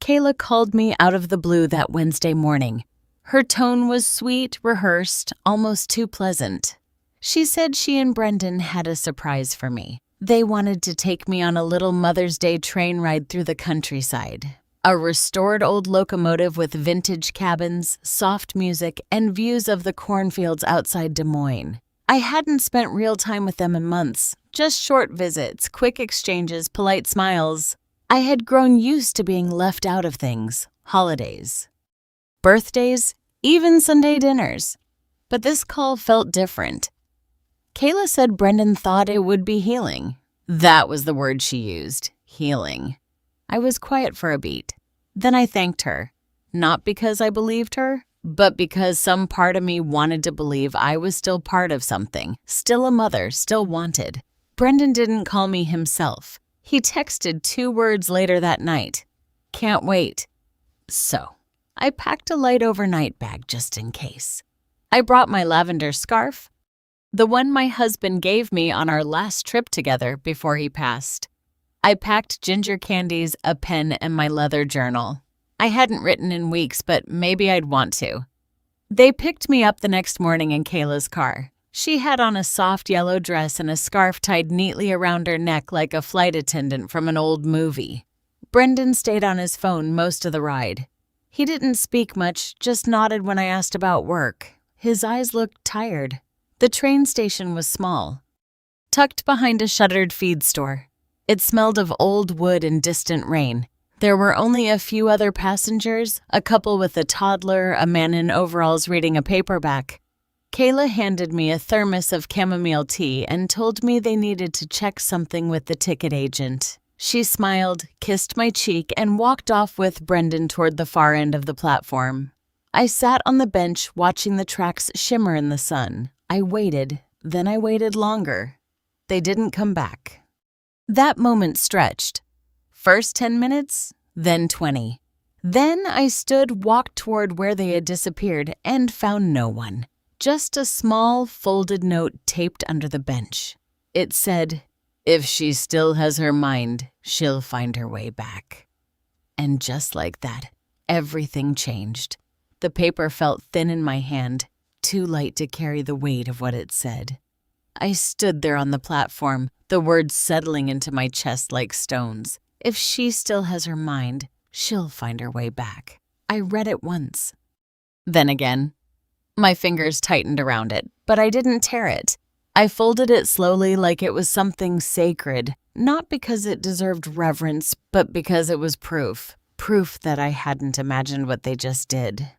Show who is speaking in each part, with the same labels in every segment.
Speaker 1: Kayla called me out of the blue that Wednesday morning. Her tone was sweet, rehearsed, almost too pleasant. She said she and Brendan had a surprise for me. They wanted to take me on a little Mother's Day train ride through the countryside. A restored old locomotive with vintage cabins, soft music, and views of the cornfields outside Des Moines. I hadn't spent real time with them in months, just short visits, quick exchanges, polite smiles. I had grown used to being left out of things, holidays, birthdays, even Sunday dinners. But this call felt different. Kayla said Brendan thought it would be healing. That was the word she used, healing. I was quiet for a beat. Then I thanked her, not because I believed her, but because some part of me wanted to believe I was still part of something, still a mother, still wanted. Brendan didn't call me himself. He texted 2 words later that night. Can't wait. So, I packed a light overnight bag just in case. I brought my lavender scarf, the one my husband gave me on our last trip together before he passed. I packed ginger candies, a pen, and my leather journal. I hadn't written in weeks, but maybe I'd want to. They picked me up the next morning in Kayla's car. She had on a soft yellow dress and a scarf tied neatly around her neck like a flight attendant from an old movie. Brendan stayed on his phone most of the ride. He didn't speak much, just nodded when I asked about work. His eyes looked tired. The train station was small, tucked behind a shuttered feed store. It smelled of old wood and distant rain. There were only a few other passengers, a couple with a toddler, a man in overalls reading a paperback. Kayla handed me a thermos of chamomile tea and told me they needed to check something with the ticket agent. She smiled, kissed my cheek, and walked off with Brendan toward the far end of the platform. I sat on the bench watching the tracks shimmer in the sun. I waited, then I waited longer. They didn't come back. That moment stretched. First 10 minutes, then 20. Then I stood, walked toward where they had disappeared, and found no one. Just a small, folded note taped under the bench. It said, "If she still has her mind, she'll find her way back." And just like that, everything changed. The paper felt thin in my hand, too light to carry the weight of what it said. I stood there on the platform, the words settling into my chest like stones. If she still has her mind, she'll find her way back. I read it once. Then again. My fingers tightened around it, but I didn't tear it. I folded it slowly like it was something sacred, not because it deserved reverence, but because it was proof. Proof that I hadn't imagined what they just did.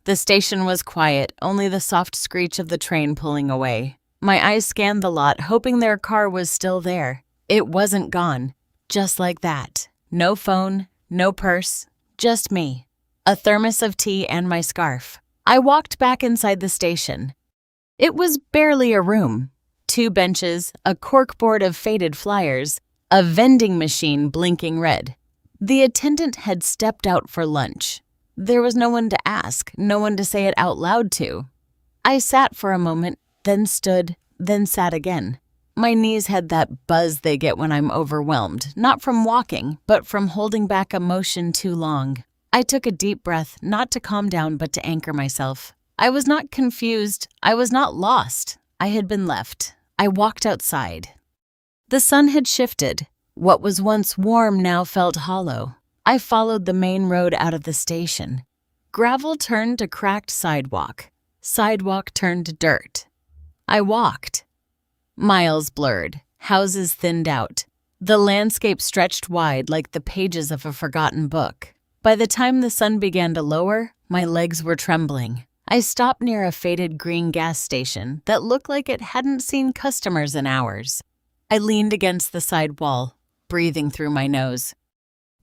Speaker 1: The station was quiet, only the soft screech of the train pulling away. My eyes scanned the lot, hoping their car was still there. It wasn't gone. Just like that. No phone, no purse, just me. A thermos of tea and my scarf. I walked back inside the station. It was barely a room. 2 benches, a corkboard of faded flyers, a vending machine blinking red. The attendant had stepped out for lunch. There was no one to ask, no one to say it out loud to. I sat for a moment, then stood, then sat again. My knees had that buzz they get when I'm overwhelmed, not from walking, but from holding back emotion too long. I took a deep breath, not to calm down, but to anchor myself. I was not confused. I was not lost. I had been left. I walked outside. The sun had shifted. What was once warm now felt hollow. I followed the main road out of the station. Gravel turned to cracked sidewalk. Sidewalk turned to dirt. I walked. Miles blurred. Houses thinned out. The landscape stretched wide like the pages of a forgotten book. By the time the sun began to lower, my legs were trembling. I stopped near a faded green gas station that looked like it hadn't seen customers in hours. I leaned against the side wall, breathing through my nose.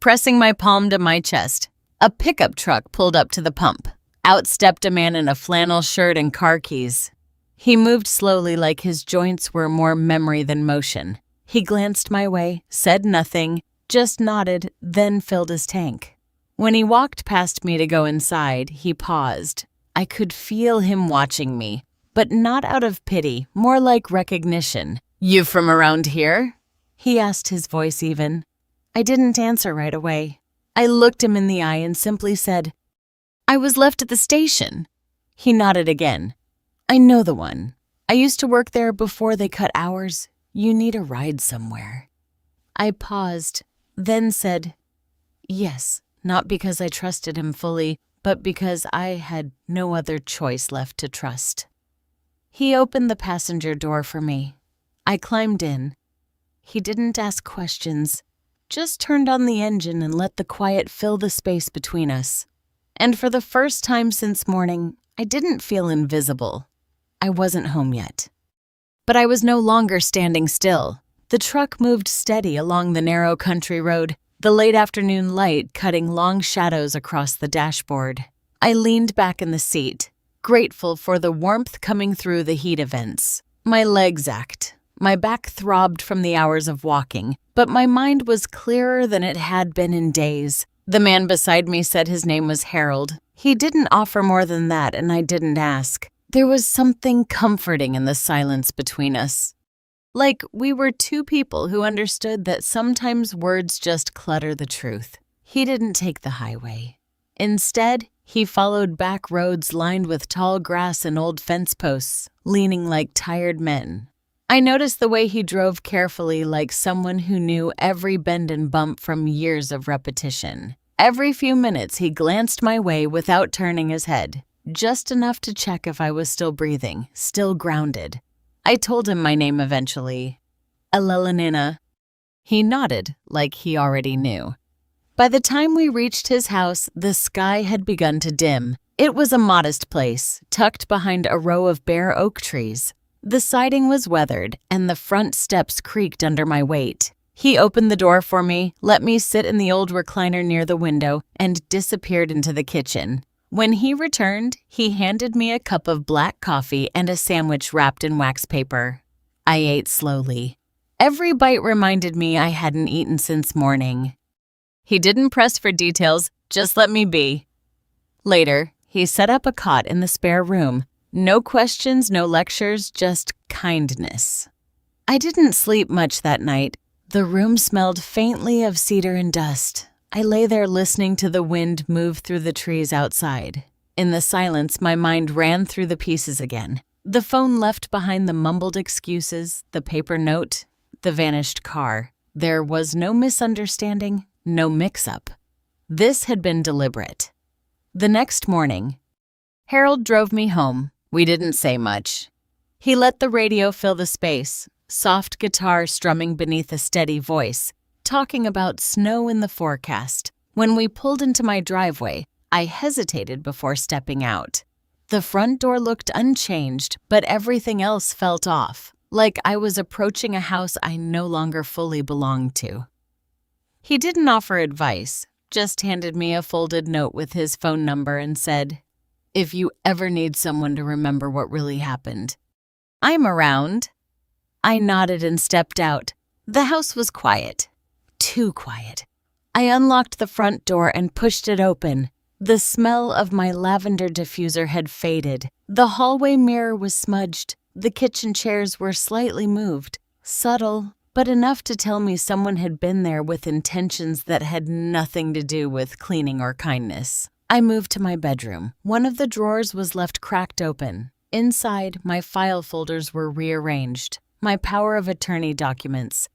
Speaker 1: Pressing my palm to my chest, a pickup truck pulled up to the pump. Out stepped a man in a flannel shirt and car keys. He moved slowly like his joints were more memory than motion. He glanced my way, said nothing, just nodded, then filled his tank. When he walked past me to go inside, he paused. I could feel him watching me, but not out of pity, more like recognition. "You from around here?" he asked, his voice even. I didn't answer right away. I looked him in the eye and simply said, "I was left at the station." He nodded again. "I know the one. I used to work there before they cut hours. You need a ride somewhere." I paused, then said, "Yes," not because I trusted him fully, but because I had no other choice left to trust. He opened the passenger door for me. I climbed in. He didn't ask questions, just turned on the engine and let the quiet fill the space between us. And for the first time since morning, I didn't feel invisible. I wasn't home yet. But I was no longer standing still. The truck moved steady along the narrow country road, the late afternoon light cutting long shadows across the dashboard. I leaned back in the seat, grateful for the warmth coming through the heat events. My legs ached. My back throbbed from the hours of walking, but my mind was clearer than it had been in days. The man beside me said his name was Harold. He didn't offer more than that, and I didn't ask. There was something comforting in the silence between us. Like we were two people who understood that sometimes words just clutter the truth. He didn't take the highway. Instead, he followed back roads lined with tall grass and old fence posts, leaning like tired men. I noticed the way he drove carefully, like someone who knew every bend and bump from years of repetition. Every few minutes, he glanced my way without turning his head, just enough to check if I was still breathing, still grounded. I told him my name eventually, Elelanina. He nodded, like he already knew. By the time we reached his house, the sky had begun to dim. It was a modest place, tucked behind a row of bare oak trees. The siding was weathered, and the front steps creaked under my weight. He opened the door for me, let me sit in the old recliner near the window, and disappeared into the kitchen. When he returned, he handed me a cup of black coffee and a sandwich wrapped in wax paper. I ate slowly. Every bite reminded me I hadn't eaten since morning. He didn't press for details, just let me be. Later, he set up a cot in the spare room. No questions, no lectures, just kindness. I didn't sleep much that night. The room smelled faintly of cedar and dust. I lay there listening to the wind move through the trees outside. In the silence, my mind ran through the pieces again. The phone left behind the mumbled excuses, the paper note, the vanished car. There was no misunderstanding, no mix-up. This had been deliberate. The next morning, Harold drove me home. We didn't say much. He let the radio fill the space, soft guitar strumming beneath a steady voice, talking about snow in the forecast. When we pulled into my driveway, I hesitated before stepping out. The front door looked unchanged, but everything else felt off, like I was approaching a house I no longer fully belonged to. He didn't offer advice, just handed me a folded note with his phone number and said, "If you ever need someone to remember what really happened, I'm around." I nodded and stepped out. The house was quiet. Too quiet. I unlocked the front door and pushed it open. The smell of my lavender diffuser had faded. The hallway mirror was smudged. The kitchen chairs were slightly moved. Subtle, but enough to tell me someone had been there with intentions that had nothing to do with cleaning or kindness. I moved to my bedroom. One of the drawers was left cracked open. Inside, my file folders were rearranged. My power of attorney documents,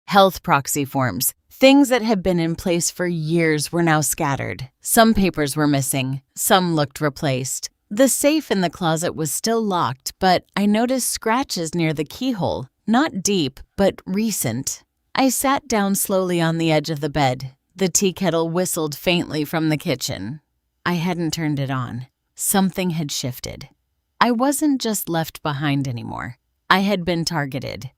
Speaker 1: health proxy forms, things that had been in place for years were now scattered. Some papers were missing. Some looked replaced. The safe in the closet was still locked, but I noticed scratches near the keyhole. Not deep, but recent. I sat down slowly on the edge of the bed. The tea kettle whistled faintly from the kitchen. I hadn't turned it on. Something had shifted. I wasn't just left behind anymore. I had been targeted.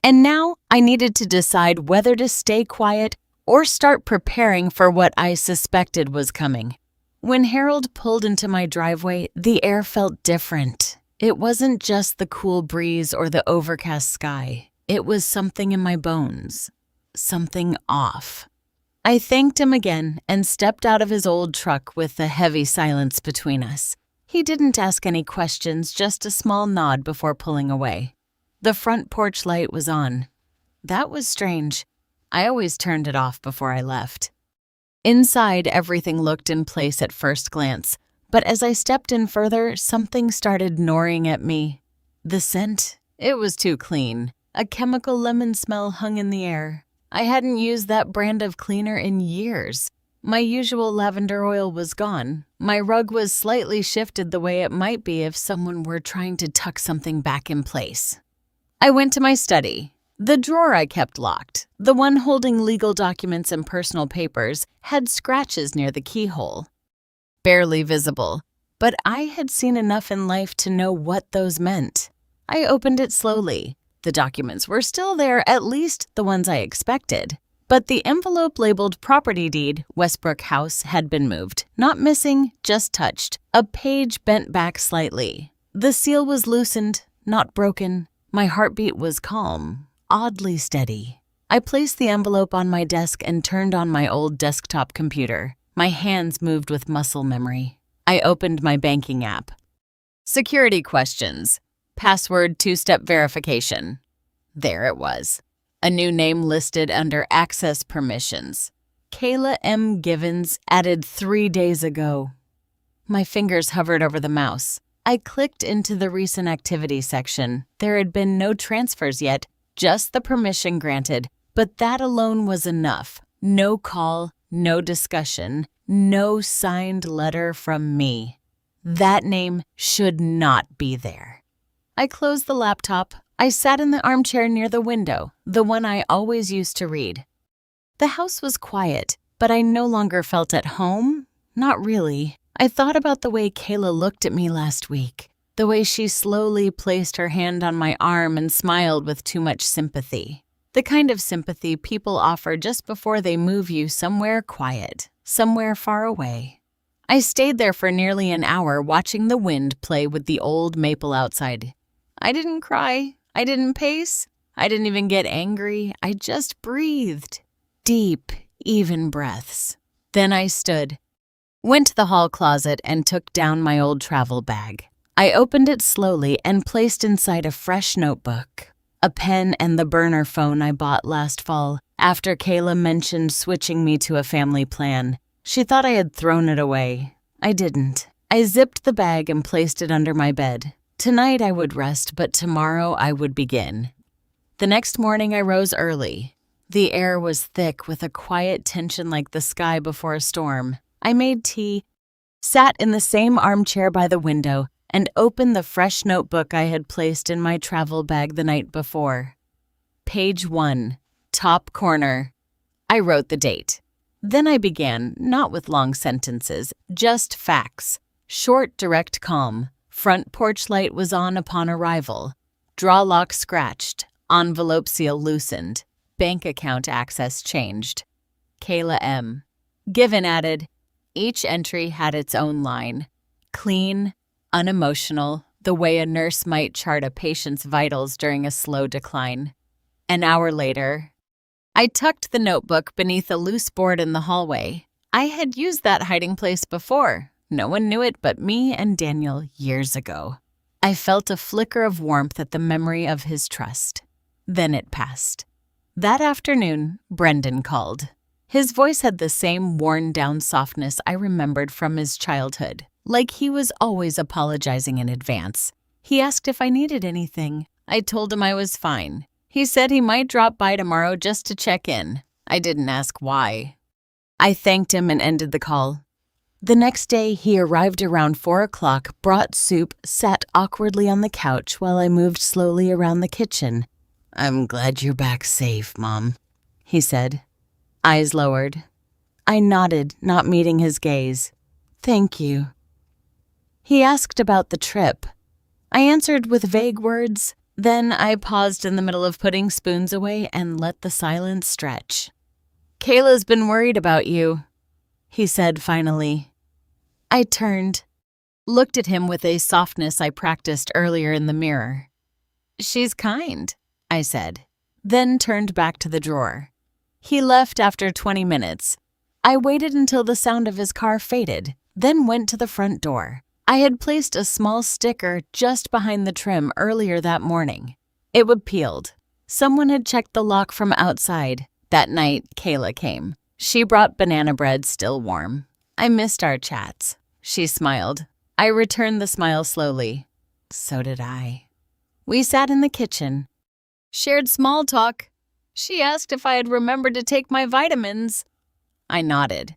Speaker 1: And now I needed to decide whether to stay quiet or start preparing for what I suspected was coming. When Harold pulled into my driveway, the air felt different. It wasn't just the cool breeze or the overcast sky. It was something in my bones. Something off. I thanked him again and stepped out of his old truck with a heavy silence between us. He didn't ask any questions, just a small nod before pulling away. The front porch light was on. That was strange. I always turned it off before I left. Inside, everything looked in place at first glance, but as I stepped in further, something started gnawing at me. The scent, it was too clean. A chemical lemon smell hung in the air. I hadn't used that brand of cleaner in years. My usual lavender oil was gone. My rug was slightly shifted the way it might be if someone were trying to tuck something back in place. I went to my study. The drawer I kept locked, the one holding legal documents and personal papers, had scratches near the keyhole. Barely visible, but I had seen enough in life to know what those meant. I opened it slowly. The documents were still there, at least the ones I expected. But the envelope labeled Property Deed, Westbrook House, had been moved. Not missing, just touched. A page bent back slightly. The seal was loosened, not broken. My heartbeat was calm, oddly steady. I placed the envelope on my desk and turned on my old desktop computer. My hands moved with muscle memory. I opened my banking app. Security questions. Password 2-step verification. There it was. A new name listed under access permissions. Kayla M. Givens, added 3 days ago. My fingers hovered over the mouse. I clicked into the recent activity section. There had been no transfers yet, just the permission granted, but that alone was enough. No call, no discussion, no signed letter from me. That name should not be there. I closed the laptop. I sat in the armchair near the window, the one I always used to read. The house was quiet, but I no longer felt at home. Not really. I thought about the way Kayla looked at me last week, the way she slowly placed her hand on my arm and smiled with too much sympathy. The kind of sympathy people offer just before they move you somewhere quiet, somewhere far away. I stayed there for nearly an hour watching the wind play with the old maple outside. I didn't cry. I didn't pace. I didn't even get angry. I just breathed. Deep, even breaths. Then I stood, went to the hall closet and took down my old travel bag. I opened it slowly and placed inside a fresh notebook, a pen and the burner phone I bought last fall after Kayla mentioned switching me to a family plan. She thought I had thrown it away. I didn't. I zipped the bag and placed it under my bed. Tonight I would rest, but tomorrow I would begin. The next morning I rose early. The air was thick with a quiet tension like the sky before a storm. I made tea, sat in the same armchair by the window, and opened the fresh notebook I had placed in my travel bag the night before. Page 1, top corner. I wrote the date. Then I began, not with long sentences, just facts. Short, direct, calm. Front porch light was on upon arrival. Draw lock scratched. Envelope seal loosened. Bank account access changed. Kayla M. Given added. Each entry had its own line. Clean, unemotional, the way a nurse might chart a patient's vitals during a slow decline. An hour later, I tucked the notebook beneath a loose board in the hallway. I had used that hiding place before. No one knew it but me and Daniel years ago. I felt a flicker of warmth at the memory of his trust. Then it passed. That afternoon, Brendan called. His voice had the same worn-down softness I remembered from his childhood, like he was always apologizing in advance. He asked if I needed anything. I told him I was fine. He said he might drop by tomorrow just to check in. I didn't ask why. I thanked him and ended the call. The next day, he arrived around 4 o'clock, brought soup, sat awkwardly on the couch while I moved slowly around the kitchen. "I'm glad you're back safe, Mom," he said. Eyes lowered. I nodded, not meeting his gaze. "Thank you." He asked about the trip. I answered with vague words. Then I paused in the middle of putting spoons away and let the silence stretch. "Kayla's been worried about you," he said finally. I turned, looked at him with a softness I practiced earlier in the mirror. "She's kind," I said, then turned back to the drawer. He left after 20 minutes. I waited until the sound of his car faded, then went to the front door. I had placed a small sticker just behind the trim earlier that morning. It was peeled. Someone had checked the lock from outside. That night, Kayla came. She brought banana bread still warm. I missed our chats. She smiled. I returned the smile slowly. So did I. We sat in the kitchen, shared small talk. She asked if I had remembered to take my vitamins. I nodded.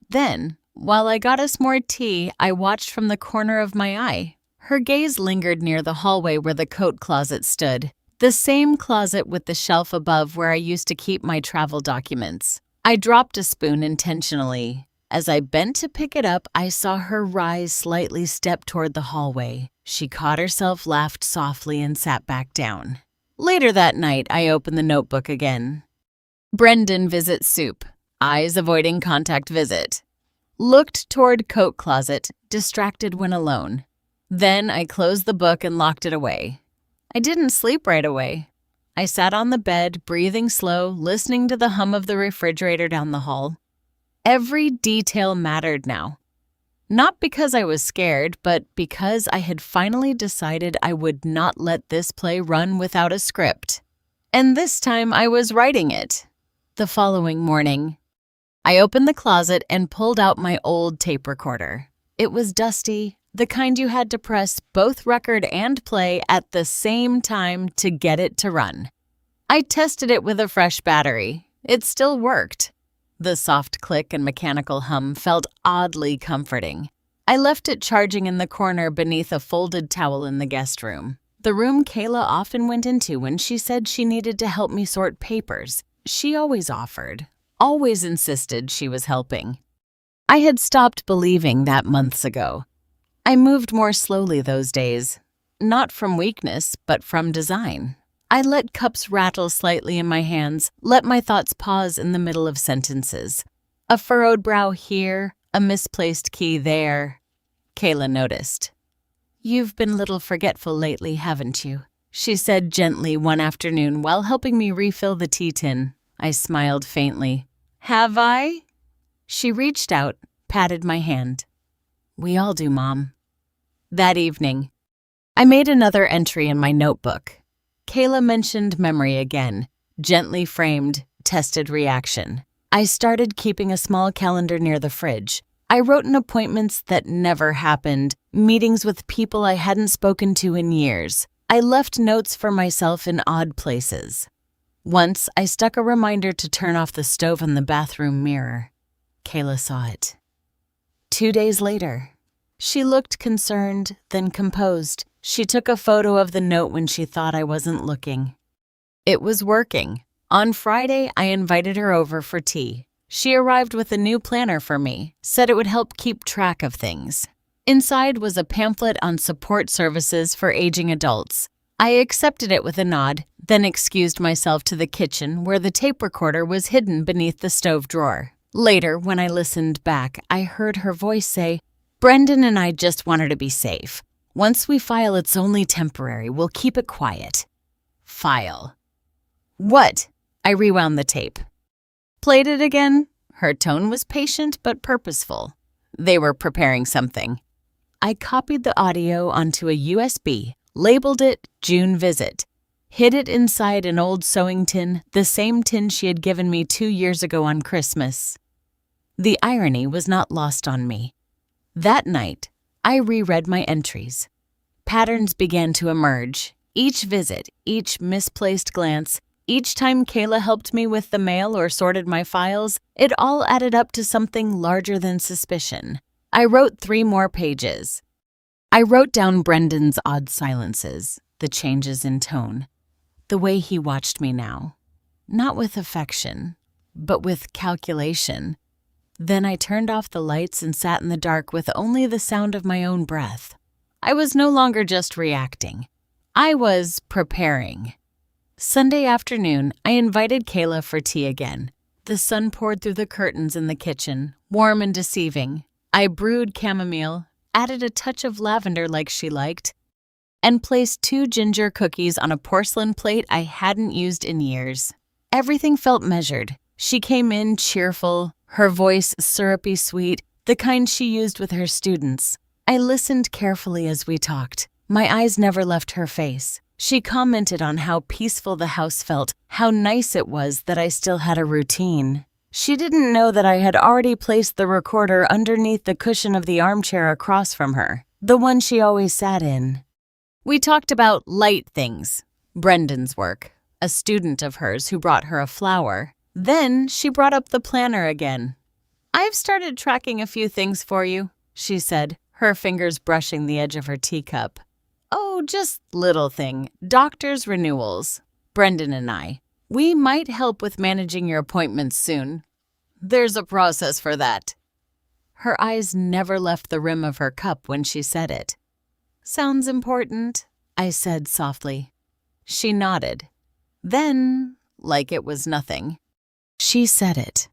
Speaker 1: Then, while I got us more tea, I watched from the corner of my eye. Her gaze lingered near the hallway where the coat closet stood, the same closet with the shelf above where I used to keep my travel documents. I dropped a spoon intentionally. As I bent to pick it up, I saw her rise slightly step toward the hallway. She caught herself, laughed softly, and sat back down. Later that night, I opened the notebook again. Brendan visits soup. Eyes avoiding contact visit. Looked toward coat closet, distracted when alone. Then I closed the book and locked it away. I didn't sleep right away. I sat on the bed, breathing slow, listening to the hum of the refrigerator down the hall. Every detail mattered now. Not because I was scared, but because I had finally decided I would not let this play run without a script. And this time I was writing it. The following morning, I opened the closet and pulled out my old tape recorder. It was dusty, the kind you had to press both record and play at the same time to get it to run. I tested it with a fresh battery. It still worked. The soft click and mechanical hum felt oddly comforting. I left it charging in the corner beneath a folded towel in the guest room, the room Kayla often went into when she said she needed to help me sort papers. She always offered. Always insisted she was helping. I had stopped believing that months ago. I moved more slowly those days, not from weakness, but from design. I let cups rattle slightly in my hands, let my thoughts pause in the middle of sentences. A furrowed brow here, a misplaced key there. Kayla noticed. "You've been a little forgetful lately, haven't you?" she said gently one afternoon while helping me refill the tea tin. I smiled faintly. "Have I?" She reached out, patted my hand. "We all do, Mom." That evening, I made another entry in my notebook. Kayla mentioned memory again, gently framed, tested reaction. I started keeping a small calendar near the fridge. I wrote in appointments that never happened, meetings with people I hadn't spoken to in years. I left notes for myself in odd places. Once, I stuck a reminder to turn off the stove in the bathroom mirror. Kayla saw it. 2 days later, she looked concerned, then composed. She took a photo of the note when she thought I wasn't looking. It was working. On Friday, I invited her over for tea. She arrived with a new planner for me, said it would help keep track of things. Inside was a pamphlet on support services for aging adults. I accepted it with a nod, then excused myself to the kitchen where the tape recorder was hidden beneath the stove drawer. Later, when I listened back, I heard her voice say, "Brendan and I just want her to be safe. Once we file, it's only temporary. We'll keep it quiet." File. What? I rewound the tape. Played it again. Her tone was patient but purposeful. They were preparing something. I copied the audio onto a USB, labeled it June Visit, hid it inside an old sewing tin, the same tin she had given me 2 years ago on Christmas. The irony was not lost on me. That night, I reread my entries. Patterns began to emerge. Each visit, each misplaced glance, each time Kayla helped me with the mail or sorted my files, it all added up to something larger than suspicion. I wrote 3 more pages. I wrote down Brendan's odd silences, the changes in tone, the way he watched me now. Not with affection, but with calculation. Then I turned off the lights and sat in the dark with only the sound of my own breath. I was no longer just reacting. I was preparing. Sunday afternoon, I invited Kayla for tea again. The sun poured through the curtains in the kitchen, warm and deceiving. I brewed chamomile, added a touch of lavender like she liked, and placed 2 ginger cookies on a porcelain plate I hadn't used in years. Everything felt measured. She came in cheerful, her voice syrupy sweet, the kind she used with her students. I listened carefully as we talked. My eyes never left her face. She commented on how peaceful the house felt, how nice it was that I still had a routine. She didn't know that I had already placed the recorder underneath the cushion of the armchair across from her, the one she always sat in. We talked about light things, Brendan's work, a student of hers who brought her a flower. Then she brought up the planner again. "I've started tracking a few things for you," she said, her fingers brushing the edge of her teacup. "Oh, just little thing, doctor's renewals. Brendan and I. We might help with managing your appointments soon. There's a process for that." Her eyes never left the rim of her cup when she said it. "Sounds important," I said softly. She nodded. Then, like it was nothing, she said it.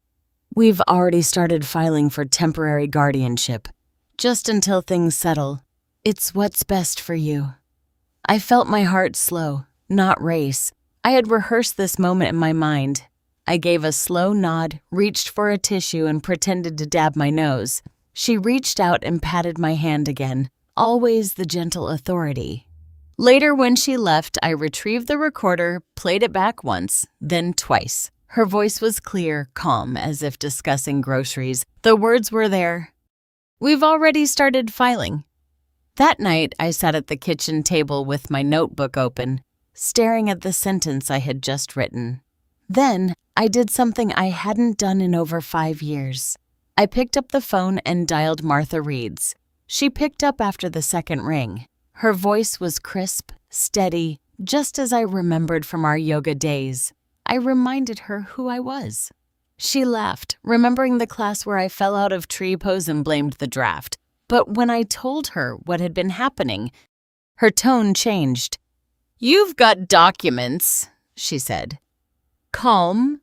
Speaker 1: "We've already started filing for temporary guardianship, just until things settle. It's what's best for you." I felt my heart slow, not race. I had rehearsed this moment in my mind. I gave a slow nod, reached for a tissue, and pretended to dab my nose. She reached out and patted my hand again, always the gentle authority. Later, when she left, I retrieved the recorder, played it back once, then twice. Her voice was clear, calm, as if discussing groceries. The words were there. "We've already started filing." That night, I sat at the kitchen table with my notebook open, staring at the sentence I had just written. Then, I did something I hadn't done in over 5 years. I picked up the phone and dialed Martha Reed's. She picked up after the second ring. Her voice was crisp, steady, just as I remembered from our yoga days. I reminded her who I was. She laughed, remembering the class where I fell out of tree pose and blamed the draft. But when I told her what had been happening, her tone changed. "You've got documents," she said. "Calm,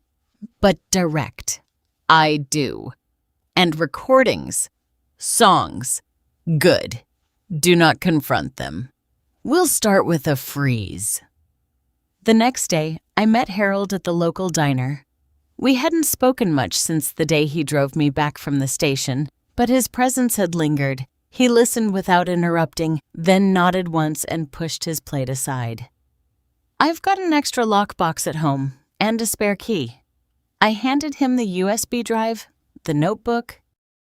Speaker 1: but direct. I do. And recordings. Songs. Good. Do not confront them. We'll start with a freeze." The next day, I met Harold at the local diner. We hadn't spoken much since the day he drove me back from the station, but his presence had lingered. He listened without interrupting, then nodded once and pushed his plate aside. "I've got an extra lockbox at home, and a spare key." I handed him the USB drive, the notebook,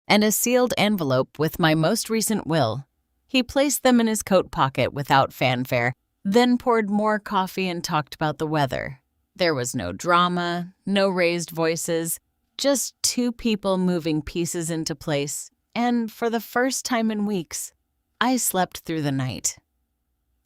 Speaker 1: and a sealed envelope with my most recent will. He placed them in his coat pocket without fanfare, then poured more coffee and talked about the weather. There was no drama, no raised voices, just two people moving pieces into place, and for the first time in weeks, I slept through the night.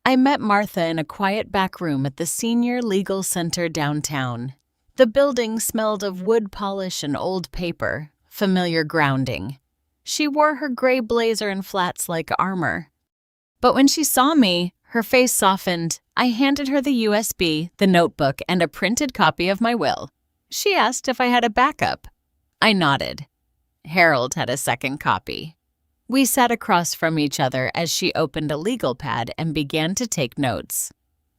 Speaker 1: I met Martha in a quiet back room at the Senior Legal Center downtown. The building smelled of wood polish and old paper, familiar grounding. She wore her gray blazer and flats like armor. But when she saw me, her face softened. I handed her the USB, the notebook, and a printed copy of my will. She asked if I had a backup. I nodded. Harold had a second copy. We sat across from each other as she opened a legal pad and began to take notes.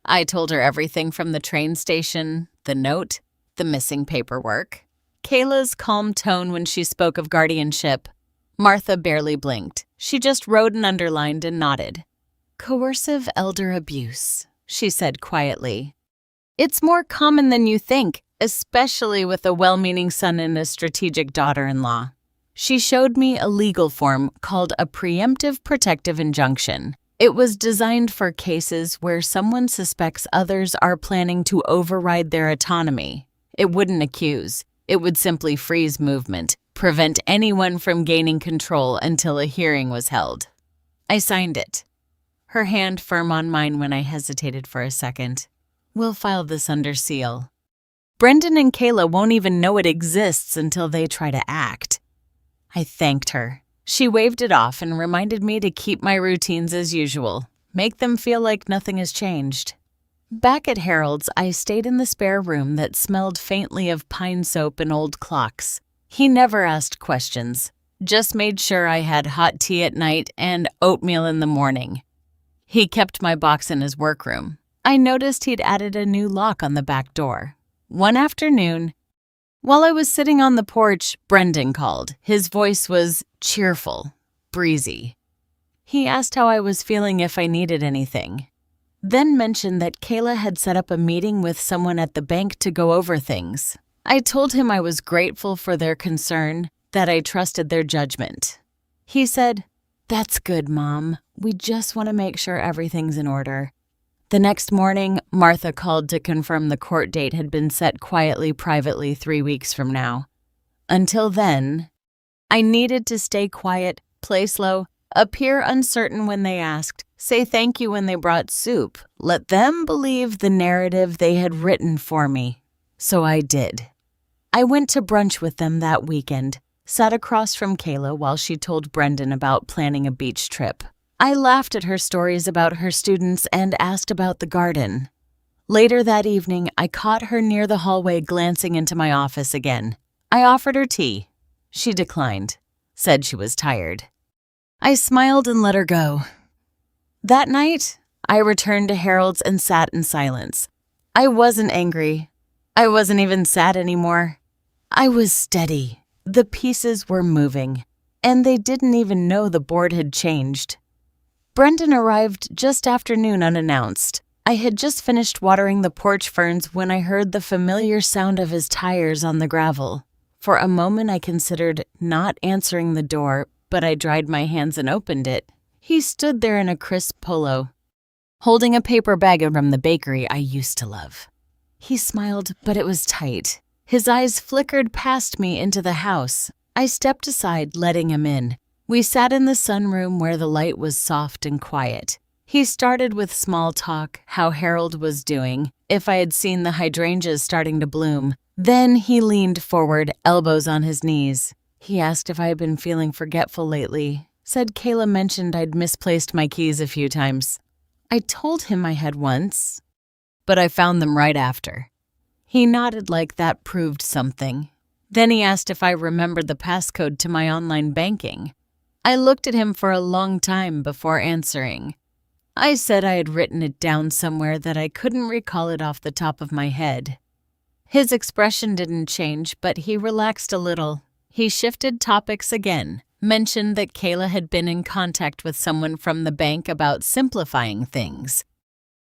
Speaker 1: I told her everything from the train station, the note, the missing paperwork, Kayla's calm tone when she spoke of guardianship. Martha barely blinked. She just wrote and underlined and nodded. "Coercive elder abuse," she said quietly. "It's more common than you think, especially with a well-meaning son and a strategic daughter-in-law." She showed me a legal form called a preemptive protective injunction. It was designed for cases where someone suspects others are planning to override their autonomy. It wouldn't accuse. It would simply freeze movement, prevent anyone from gaining control until a hearing was held. I signed it. Her hand firm on mine when I hesitated for a second. "We'll file this under seal. Brendan and Kayla won't even know it exists until they try to act." I thanked her. She waved it off and reminded me to keep my routines as usual, make them feel like nothing has changed. Back at Harold's, I stayed in the spare room that smelled faintly of pine soap and old clocks. He never asked questions, just made sure I had hot tea at night and oatmeal in the morning. He kept my box in his workroom. I noticed he'd added a new lock on the back door. One afternoon, while I was sitting on the porch, Brendan called. His voice was cheerful, breezy. He asked how I was feeling if I needed anything, then mentioned that Kayla had set up a meeting with someone at the bank to go over things. I told him I was grateful for their concern, that I trusted their judgment. He said, "That's good, Mom. We just want to make sure everything's in order." The next morning, Martha called to confirm the court date had been set quietly, privately 3 weeks from now. Until then, I needed to stay quiet, play slow, appear uncertain when they asked, say thank you when they brought soup, let them believe the narrative they had written for me. So I did. I went to brunch with them that weekend, sat across from Kayla while she told Brendan about planning a beach trip. I laughed at her stories about her students and asked about the garden. Later that evening, I caught her near the hallway glancing into my office again. I offered her tea. She declined, said she was tired. I smiled and let her go. That night, I returned to Harold's and sat in silence. I wasn't angry. I wasn't even sad anymore. I was steady. The pieces were moving, and they didn't even know the board had changed. Brendan arrived just after noon unannounced. I had just finished watering the porch ferns when I heard the familiar sound of his tires on the gravel. For a moment I considered not answering the door, but I dried my hands and opened it. He stood there in a crisp polo, holding a paper bag from the bakery I used to love. He smiled, but it was tight. His eyes flickered past me into the house. I stepped aside, letting him in. We sat in the sunroom where the light was soft and quiet. He started with small talk, how Harold was doing, if I had seen the hydrangeas starting to bloom. Then he leaned forward, elbows on his knees. He asked if I had been feeling forgetful lately. Said Kayla mentioned I'd misplaced my keys a few times. I told him I had once, but I found them right after. He nodded like that proved something. Then he asked if I remembered the passcode to my online banking. I looked at him for a long time before answering. I said I had written it down somewhere that I couldn't recall it off the top of my head. His expression didn't change, but he relaxed a little. He shifted topics again, mentioned that Kayla had been in contact with someone from the bank about simplifying things,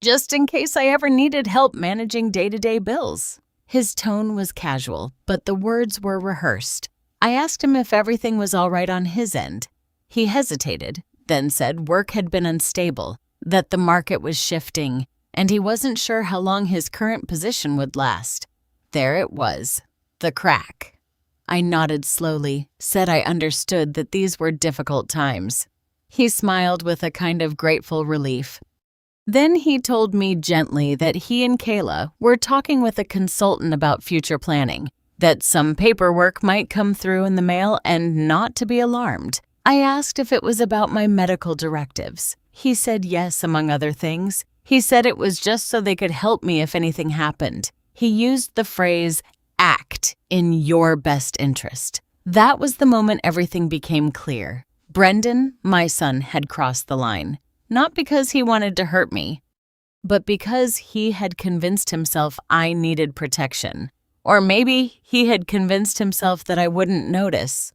Speaker 1: just in case I ever needed help managing day-to-day bills. His tone was casual, but the words were rehearsed. I asked him if everything was all right on his end. He hesitated, then said work had been unstable, that the market was shifting, and he wasn't sure how long his current position would last. There it was, the crack. I nodded slowly, said I understood that these were difficult times. He smiled with a kind of grateful relief. Then he told me gently that he and Kayla were talking with a consultant about future planning, that some paperwork might come through in the mail and not to be alarmed. I asked if it was about my medical directives. He said yes, among other things. He said it was just so they could help me if anything happened. He used the phrase, act in your best interest. That was the moment everything became clear. Brendan, my son, had crossed the line. Not because he wanted to hurt me, but because he had convinced himself I needed protection. Or maybe he had convinced himself that I wouldn't notice.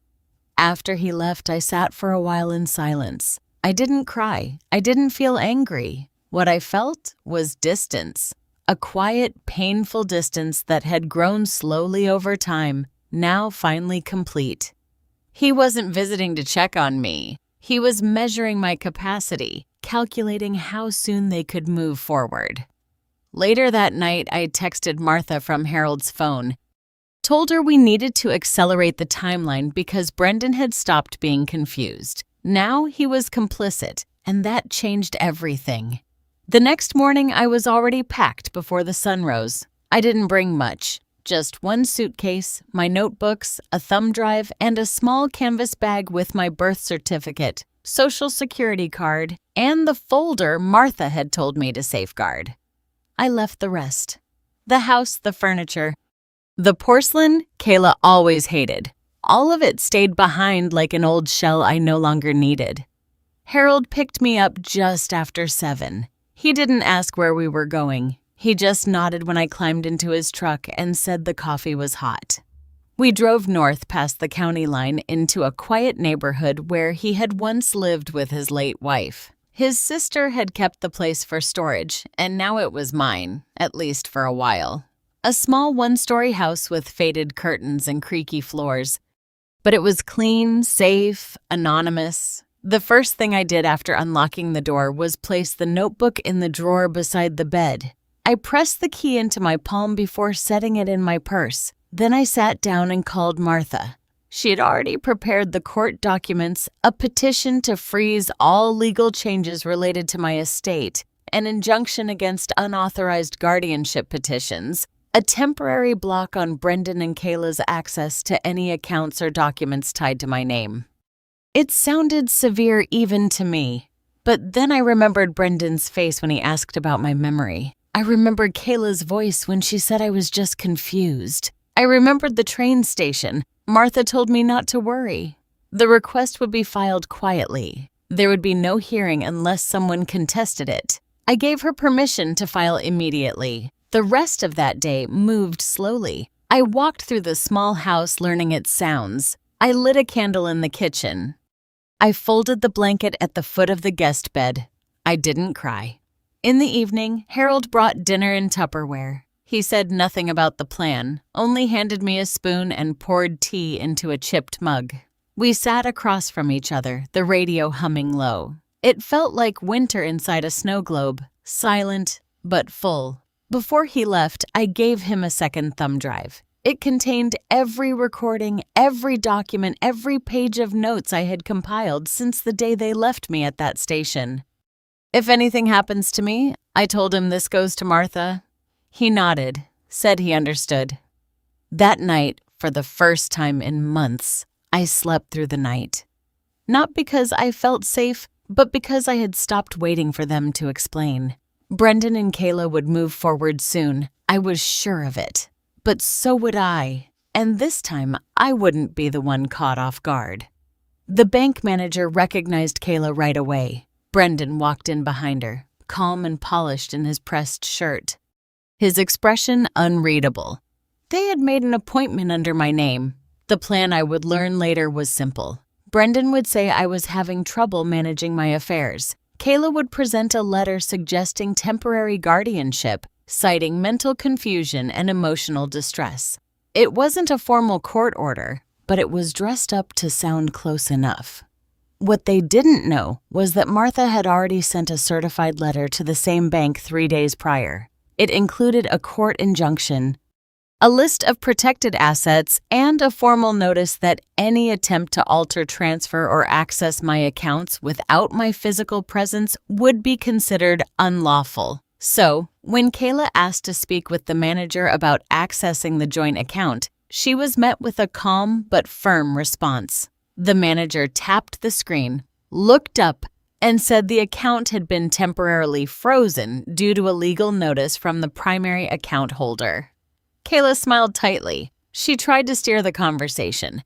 Speaker 1: After he left, I sat for a while in silence. I didn't cry. I didn't feel angry. What I felt was distance. A quiet, painful distance that had grown slowly over time, now finally complete. He wasn't visiting to check on me. He was measuring my capacity, calculating how soon they could move forward. Later that night, I texted Martha from Harold's phone. Told her we needed to accelerate the timeline because Brendan had stopped being confused. Now he was complicit, and that changed everything. The next morning, I was already packed before the sun rose. I didn't bring much, just one suitcase, my notebooks, a thumb drive, and a small canvas bag with my birth certificate, social security card, and the folder Martha had told me to safeguard. I left the rest. The house, the furniture. The porcelain, Kayla always hated. All of it stayed behind like an old shell I no longer needed. Harold picked me up just after 7. He didn't ask where we were going. He just nodded when I climbed into his truck and said the coffee was hot. We drove north past the county line into a quiet neighborhood where he had once lived with his late wife. His sister had kept the place for storage, and now it was mine, at least for a while. a small one-story house with faded curtains and creaky floors. But it was clean, safe, anonymous. The first thing I did after unlocking the door was place the notebook in the drawer beside the bed. I pressed the key into my palm before setting it in my purse. Then I sat down and called Martha. She had already prepared the court documents, a petition to freeze all legal changes related to my estate, an injunction against unauthorized guardianship petitions, a temporary block on Brendan and Kayla's access to any accounts or documents tied to my name. It sounded severe even to me, but then I remembered Brendan's face when he asked about my memory. I remembered Kayla's voice when she said I was just confused. I remembered the train station. Martha told me not to worry. The request would be filed quietly. There would be no hearing unless someone contested it. I gave her permission to file immediately. The rest of that day moved slowly. I walked through the small house learning its sounds. I lit a candle in the kitchen. I folded the blanket at the foot of the guest bed. I didn't cry. In the evening, Harold brought dinner in Tupperware. He said nothing about the plan, only handed me a spoon and poured tea into a chipped mug. We sat across from each other, the radio humming low. It felt like winter inside a snow globe, silent but full. Before he left, I gave him a second thumb drive. It contained every recording, every document, every page of notes I had compiled since the day they left me at that station. If anything happens to me, I told him this goes to Martha. He nodded, said he understood. That night, for the first time in months, I slept through the night. Not because I felt safe, but because I had stopped waiting for them to explain. Brendan and Kayla would move forward soon. I was sure of it. But so would I. And this time, I wouldn't be the one caught off guard. The bank manager recognized Kayla right away. Brendan walked in behind her, calm and polished in his pressed shirt. His expression unreadable. They had made an appointment under my name. The plan I would learn later was simple. Brendan would say I was having trouble managing my affairs. Kayla would present a letter suggesting temporary guardianship, citing mental confusion and emotional distress. It wasn't a formal court order, but it was dressed up to sound close enough. What they didn't know was that Martha had already sent a certified letter to the same bank 3 days prior. It included a court injunction, a list of protected assets, and a formal notice that any attempt to alter, transfer, or access my accounts without my physical presence would be considered unlawful. So, when Kayla asked to speak with the manager about accessing the joint account, she was met with a calm but firm response. The manager tapped the screen, looked up, and said the account had been temporarily frozen due to a legal notice from the primary account holder. Kayla smiled tightly. She tried to steer the conversation,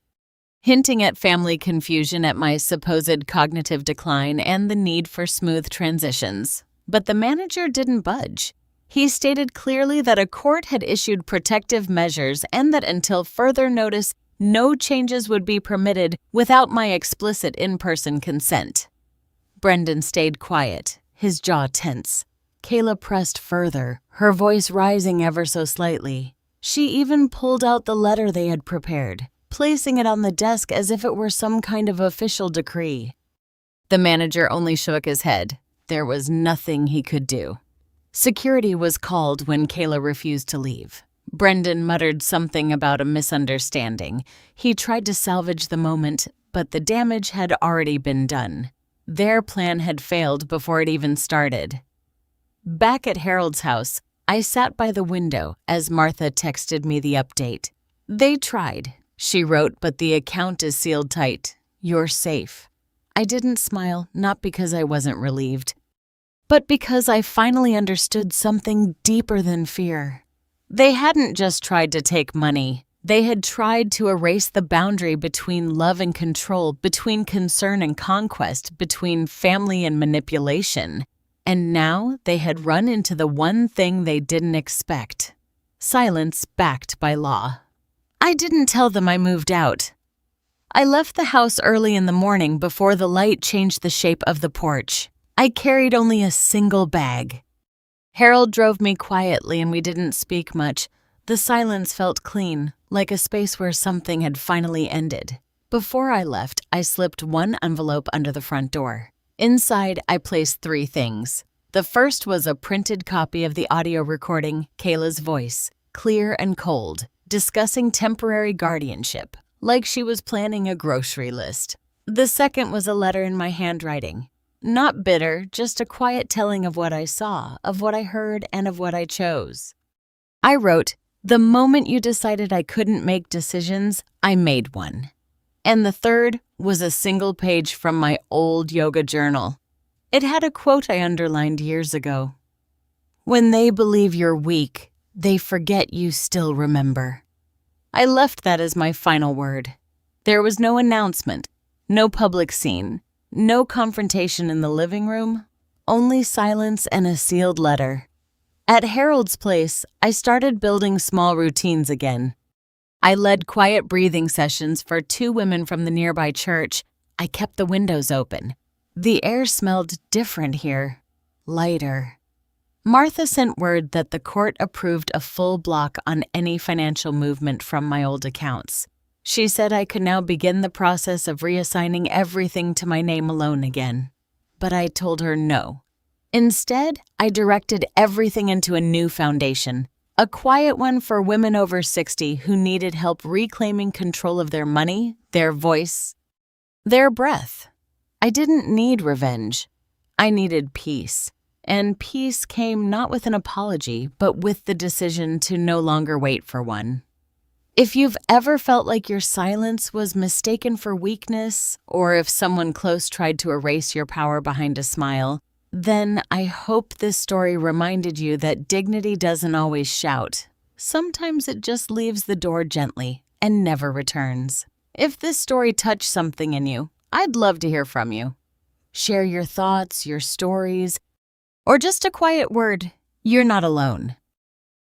Speaker 1: hinting at family confusion at my supposed cognitive decline and the need for smooth transitions. But the manager didn't budge. He stated clearly that a court had issued protective measures and that until further notice, no changes would be permitted without my explicit in-person consent. Brendan stayed quiet, his jaw tense. Kayla pressed further, her voice rising ever so slightly. She even pulled out the letter they had prepared, placing it on the desk as if it were some kind of official decree. The manager only shook his head. There was nothing he could do. Security was called when Kayla refused to leave. Brendan muttered something about a misunderstanding. He tried to salvage the moment, but the damage had already been done. Their plan had failed before it even started. Back at Harold's house, I sat by the window as Martha texted me the update. They tried, she wrote, but the account is sealed tight. You're safe. I didn't smile, not because I wasn't relieved, but because I finally understood something deeper than fear. They hadn't just tried to take money. They had tried to erase the boundary between love and control, between concern and conquest, between family and manipulation. And now they had run into the one thing they didn't expect: silence backed by law. I didn't tell them I moved out. I left the house early in the morning before the light changed the shape of the porch. I carried only a single bag. Harold drove me quietly and we didn't speak much, The silence felt clean, like a space where something had finally ended. Before I left, I slipped one envelope under the front door. Inside, I placed 3 things. The first was a printed copy of the audio recording, Kayla's voice, clear and cold, discussing temporary guardianship, like she was planning a grocery list. The second was a letter in my handwriting. Not bitter, just a quiet telling of what I saw, of what I heard, and of what I chose. I wrote, "The moment you decided I couldn't make decisions, I made one." And the third was a single page from my old yoga journal. It had a quote I underlined years ago. "When they believe you're weak, they forget you still remember." I left that as my final word. There was no announcement, no public scene, no confrontation in the living room, only silence and a sealed letter. At Harold's place, I started building small routines again. I led quiet breathing sessions for 2 women from the nearby church. I kept the windows open. The air smelled different here, lighter. Martha sent word that the court approved a full block on any financial movement from my old accounts. She said I could now begin the process of reassigning everything to my name alone again. But I told her no. Instead, I directed everything into a new foundation, a quiet one for women over 60 who needed help reclaiming control of their money, their voice, their breath. I didn't need revenge. I needed peace. And peace came not with an apology, but with the decision to no longer wait for one. If you've ever felt like your silence was mistaken for weakness, or if someone close tried to erase your power behind a smile, then I hope this story reminded you that dignity doesn't always shout. Sometimes it just leaves the door gently and never returns. If this story touched something in you, I'd love to hear from you. Share your thoughts, your stories, or just a quiet word. You're not alone.